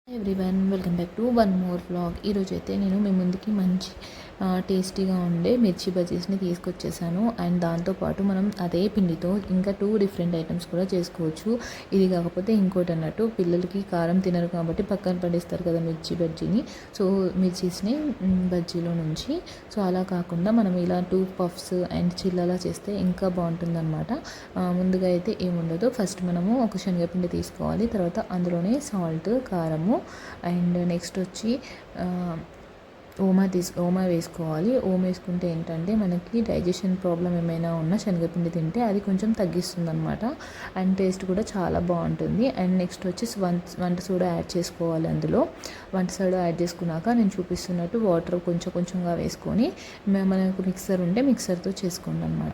Everyone welcome back to one more vlog. ఈరోజు అయితే నేను మీ ముందుకి మంచి టేస్టీగా ఉండే మిర్చి బజ్జీస్ని తీసుకొచ్చేసాను. అండ్ దాంతోపాటు మనం అదే పిండితో ఇంకా 2 డిఫరెంట్ ఐటమ్స్ కూడా చేసుకోవచ్చు. ఇది కాకపోతే ఇంకోటి అన్నట్టు, పిల్లలకి కారం తినరు కాబట్టి పక్కన పడేస్తారు కదా మిర్చి బజ్జీని. సో మిర్చీస్ని బజ్జీలో నుంచి సో అలా కాకుండా మనం ఇలా 2 పఫ్స్ అండ్ చిల్లలా చేస్తే ఇంకా బాగుంటుందన్నమాట. ముందుగా అయితే ఏముండదు, ఫస్ట్ మనము ఒక శనగపిండి తీసుకోవాలి. తర్వాత అందులోనే సాల్ట్, కారము అండ్ నెక్స్ట్ వచ్చి ఓమా వేసుకోవాలి. ఓమ వేసుకుంటే ఏంటంటే మనకి డైజెషన్ ప్రాబ్లం ఏమైనా ఉన్నా శనగపిండి తింటే అది కొంచెం తగ్గిస్తుంది అనమాట. అండ్ టేస్ట్ కూడా చాలా బాగుంటుంది. అండ్ నెక్స్ట్ వచ్చి వంట సోడా యాడ్ చేసుకోవాలి. అందులో వంట సోడా యాడ్ చేసుకున్నాక నేను చూపిస్తున్నట్టు వాటర్ కొంచెం కొంచెంగా వేసుకొని మనకు మిక్సర్ ఉంటే మిక్సర్తో చేసుకోండి అనమాట.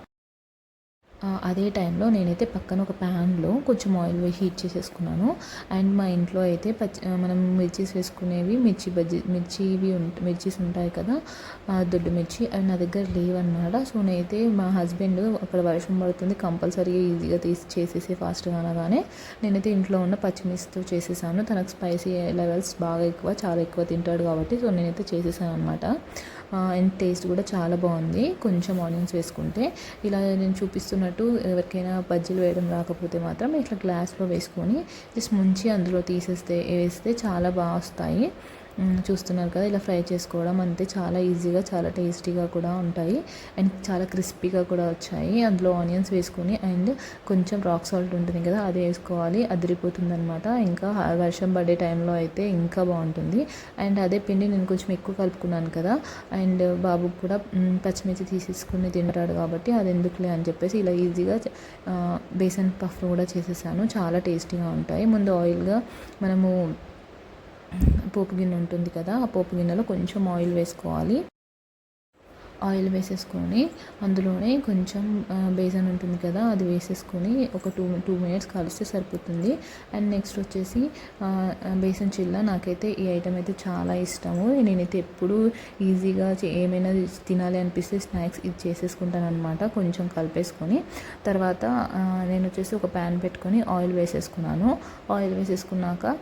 అదే టైంలో నేనైతే పక్కన ఒక ప్యాన్లో కొంచెం ఆయిల్ వేసి హీట్ చేసేసుకున్నాను. అండ్ మా ఇంట్లో అయితే మనం మిర్చీస్ వేసుకునేవి మిర్చీస్ ఉంటాయి కదా, దొడ్డు మిర్చి అవి నా దగ్గర లేవన్నమాట. సో నేనైతే మా హస్బెండ్ అక్కడ వర్షం పడుతుంది కంపల్సరీగా ఈజీగా చేసేసి ఫాస్ట్గా అనగానే నేనైతే ఇంట్లో ఉన్న పచ్చిమిర్చితో చేసేసాను. తనకు స్పైసీ లెవెల్స్ బాగా చాలా ఎక్కువ తింటాడు కాబట్టి సో నేనైతే చేసేసాను అనమాట. అండ్ టేస్ట్ కూడా చాలా బాగుంది. కొంచెం ఆనియన్స్ వేసుకుంటే ఇలా నేను చూపిస్తున్నట్టు ఎవరికైనా బజ్జీలు వేయడం రాకపోతే మాత్రం ఇట్లా గ్లాస్లో వేసుకొని జస్ట్ ముంచి అందులో వేస్తే చాలా బాగా వస్తాయి. చూస్తున్నారు కదా, ఇలా ఫ్రై చేసుకోవడం అంతే, చాలా ఈజీగా చాలా టేస్టీగా కూడా ఉంటాయి. అండ్ చాలా క్రిస్పీగా కూడా వచ్చాయి. అందులో ఆనియన్స్ వేసుకొని అండ్ కొంచెం రాక్ సాల్ట్ ఉంటుంది కదా, అది వేసుకోవాలి. అదిరిపోతుంది అనమాట. ఇంకా వర్షం పడే టైంలో అయితే ఇంకా బాగుంటుంది. అండ్ అదే పిండి నేను కొంచెం ఎక్కువ కలుపుకున్నాను కదా, అండ్ బాబుకి కూడా పచ్చిమిర్చి తీసేసుకుని తింటాడు కాబట్టి అది ఎందుకులే అని చెప్పేసి ఇలా ఈజీగా బేసన్ పఫ్ కూడా చేసేసాను. చాలా టేస్టీగా ఉంటాయి. ముందు ఆయిల్గా మనము పోపు గిన్నె ఉంటుంది కదా, ఆ పోపు గిన్నెలో కొంచెం ఆయిల్ వేసుకోవాలి. ఆయిల్ వేసేసుకొని అందులోనే కొంచెం బేసన్ ఉంటుంది కదా, అది వేసేసుకొని ఒక 2 మినిట్స్ కలిస్తే సరిపోతుంది. అండ్ నెక్స్ట్ వచ్చేసి బేసన్ చిల్లా. నాకైతే ఈ ఐటమ్ అయితే చాలా ఇష్టము. నేనైతే ఎప్పుడు ఈజీగా ఏమైనా తినాలి అనిపిస్తే స్నాక్స్ ఇది చేసేసుకుంటాను అనమాట. కొంచెం కలిపేసుకొని తర్వాత నేను వచ్చేసి ఒక ప్యాన్ పెట్టుకొని ఆయిల్ వేసేసుకున్నాను. ఆయిల్ వేసేసుకున్నాక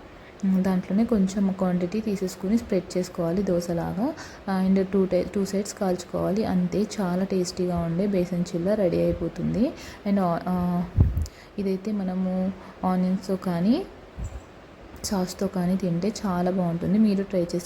దాంట్లోనే కొంచెం క్వాంటిటీ తీసేసుకుని స్ప్రెడ్ చేసుకోవాలి దోశలాగా. అండ్ 2 సైడ్స్ కాల్చుకోవాలి అంతే. చాలా టేస్టీగా ఉండే బేసన్ చిల్లా రెడీ అయిపోతుంది. అండ్ ఇదైతే మనము ఆనియన్స్తో కానీ సాస్తో కానీ తింటే చాలా బాగుంటుంది. మీరు ట్రై చేసి